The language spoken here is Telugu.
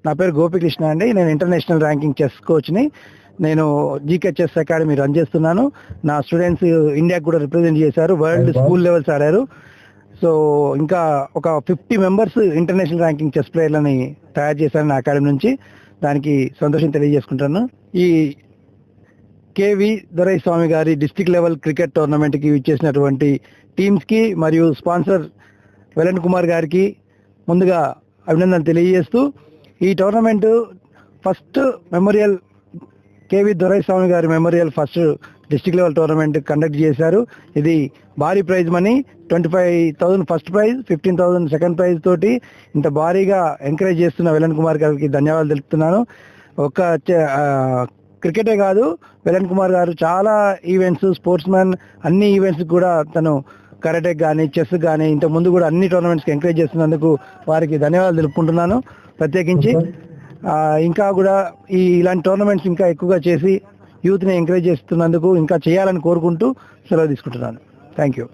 నా పేరు గోపికృష్ణ అండి. నేను ఇంటర్నేషనల్ ర్యాంకింగ్ చెస్ కోచ్ని. నేను జీకే చెస్ అకాడమీ రన్ చేస్తున్నాను. నా స్టూడెంట్స్ ఇండియాకి కూడా రిప్రజెంట్ చేశారు, వరల్డ్ స్కూల్ లెవెల్స్ ఆడారు. సో ఇంకా ఒక 50 మెంబర్స్ ఇంటర్నేషనల్ ర్యాంకింగ్ చెస్ ప్లేయర్లని తయారు చేశాను నా అకాడమీ నుంచి. దానికి సంతోషం తెలియజేసుకుంటాను. ఈ కేవి దొరైస్వామి గారి డిస్ట్రిక్ట్ లెవెల్ క్రికెట్ టోర్నమెంట్కి ఇచ్చేసినటువంటి టీమ్స్కి మరియు స్పాన్సర్ వెలన్ కుమార్ గారికి ముందుగా అభినందనలు తెలియజేస్తూ, ఈ tournament first memorial K V Doraiswamy గారి memorial first district level tournament conduct చేశారు. ఇది భారీ prize money 25,000 first prize, 15,000 second prize తోటి ఇంత భారీగా ఎంకరేజ్ చేస్తున్న వెలన్ కుమార్ గారికి ధన్యవాదాలు తెలుపుతున్నాను. ఒక క్రికెటే కాదు, వెలన్ కుమార్ గారు చాలా ఈవెంట్స్, స్పోర్ట్స్ మ్యాన్, అన్ని ఈవెంట్స్ కూడా తను కరాటే కానీ చెస్ కానీ ఇంత ముందు కూడా అన్ని టోర్నమెంట్స్కి ఎంకరేజ్ చేస్తున్నందుకు వారికి ధన్యవాదాలు తెలుపుకుంటున్నాను ప్రత్యేకించి. ఇంకా కూడా ఇలాంటి టోర్నమెంట్స్ ఇంకా ఎక్కువగా చేసి యూత్ని ఎంకరేజ్ చేస్తున్నందుకు ఇంకా చేయాలని కోరుకుంటూ సెలవు తీసుకుంటున్నాను. Thank you.